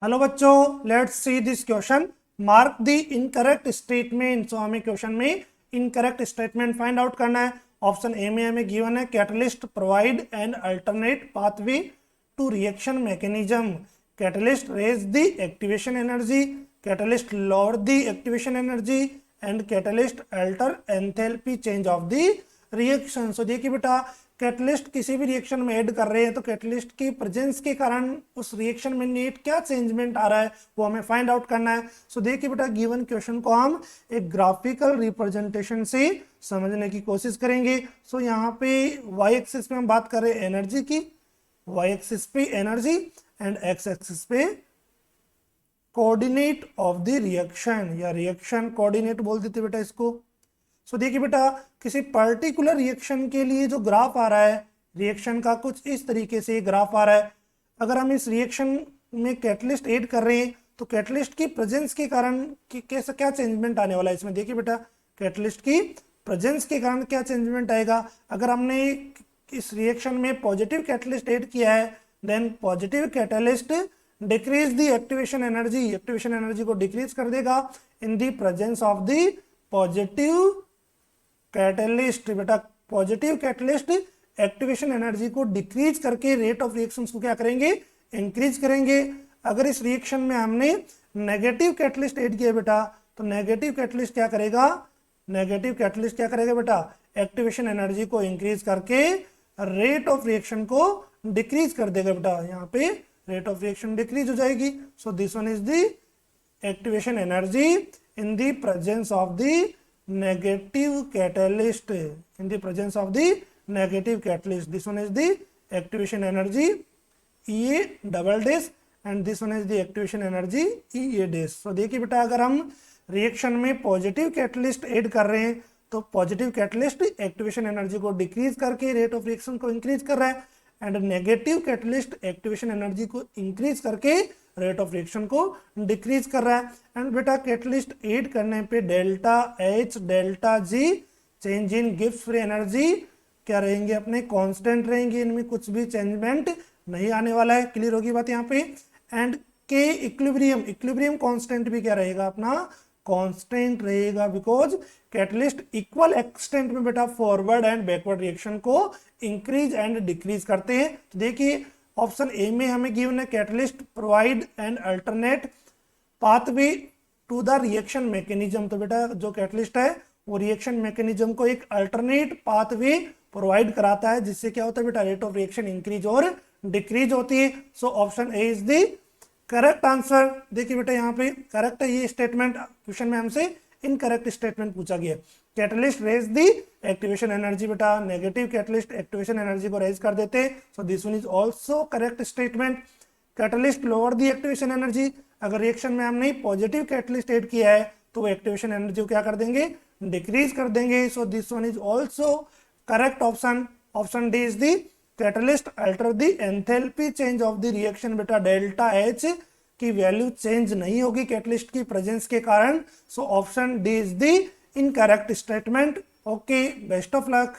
Hello बच्चों, let's see this question. Mark the incorrect statement. So हमें question में incorrect statement find out करना है। ऑप्शन ए में हमें गिवन है catalyst provide an alternate pathway to reaction mechanism. Catalyst raise the activation energy, catalyst lower the activation energy and catalyst alter enthalpy change of the reaction. So देखिए बेटा, catalyst किसी भी reaction में add कर रहे हैं तो कैटलिस्ट की प्रेजेंस के कारण उस रिएक्शन में नेट क्या चेंजमेंट आ रहा है वो हमें फाइंड आउट करना है। सो देखिए बेटा, गिवन क्वेश्चन को हम एक ग्राफिकल रिप्रेजेंटेशन से समझने की कोशिश करेंगे। सो यहाँ पे वाई एक्सिस पे हम बात कर रहे हैं एनर्जी की, वाई एक्सिस पे एनर्जी एंड एक्स एक्सिस पे कोऑर्डिनेट ऑफ द रिएक्शन या रिएक्शन कोऑर्डिनेट बोल देते बेटा इसको। सो देखिए बेटा, किसी पर्टिकुलर रिएक्शन के लिए जो ग्राफ आ रहा है, रिएक्शन का कुछ इस तरीके से ग्राफ आ रहा है। अगर हम इस रिएक्शन में कैटलिस्ट ऐड कर रहे हैं तो कैटलिस्ट की प्रेजेंस के कारण कैसा क्या चेंजमेंट आने वाला है इसमें। देखिए बेटा, कैटलिस्ट की प्रेजेंस के कारण क्या चेंजमेंट आएगा। अगर हमने इस रिएक्शन में पॉजिटिव कैटलिस्ट ऐड किया है then positive catalyst decrease the activation energy को डिक्रीज कर देगा in the presence of the positive catalyst. बेटा, पॉजिटिव कैटलिस्ट एक्टिवेशन एनर्जी को डिक्रीज करके रेट ऑफ रिएक्शंस को क्या करेंगे, इंक्रीज करेंगे। अगर इस रिएक्शन में हमने नेगेटिव कैटलिस्ट ऐड किया बेटा तो नेगेटिव कैटलिस्ट क्या करेगा, बेटा, एक्टिवेशन एनर्जी को इंक्रीज करके रेट ऑफ रिएक्शन को डिक्रीज कर देगा। बेटा यहाँ पे रेट ऑफ रिएक्शन डिक्रीज हो जाएगी। So this one is the activation energy in the presence of the negative catalyst, this one is the activation energy EA double dash and this one is the activation energy EA dash। so देखिए बेटा, अगर हम reaction में positive catalyst add कर रहे हैं तो positive catalyst activation energy को डिक्रीज करके रेट ऑफ रिएक्शन को इंक्रीज कर रहा है and negative catalyst activation energy को इंक्रीज करके रेट ऑफ रिएक्शन को डिक्रीज कर रहा है। एंड बेटा, कैटलिस्ट ऐड करने पे delta H delta G change in Gibbs free energy क्या रहेंगे, अपने कांस्टेंट रहेंगे, इनमें कुछ भी चेंजमेंट नहीं आने वाला है। क्लियर होगी बात यहाँ पे। एंड के इक्विलिब्रियम कांस्टेंट भी क्या रहेगा, अपना कांस्टेंट रहेगा बिकॉज कैटलिस्ट इक्वल एक्सटेंट में बेटा फॉरवर्ड एंड बैकवर्ड रिएक्शन को इंक्रीज एंड डिक्रीज करते हैं। तो देखिए ऑप्शन ए में हमें गिवन है catalyst provide and alternate pathway to the reaction mechanism. तो बेटा जो कैटलिस्ट है वो रिएक्शन मैकेनिज्म को एक अल्टरनेट पाथवे प्रोवाइड कराता है जिससे क्या होता है बेटा, रेट ऑफ रिएक्शन इंक्रीज और डिक्रीज होती है। So option A is the correct answer. देखिए बेटा, यहाँ पे करेक्ट है ये स्टेटमेंट। क्वेश्चन में हमसे इनकरेक्ट स्टेटमेंट पूछा गया। कैटलिस्ट रेज दी एक्टिवेशन एनर्जी, बेटा नेगेटिव कैटलिस्ट एक्टिवेशन एनर्जी को रेज कर देते। So this one is also correct statement. Catalyst lower the activation energy, अगर रिएक्शन में हमने पॉजिटिव कैटलिस्ट ऐड किया है तो एक्टिवेशन एनर्जी को क्या कर देंगे, डिक्रीज कर देंगे। So this one is also correct option. Option D is the catalyst alter the enthalpy change of the reaction. बेटा डेल्टा एच की वैल्यू चेंज नहीं होगी कैटलिस्ट की प्रेजेंस के कारण। So option D is the incorrect statement. Okay, best of luck.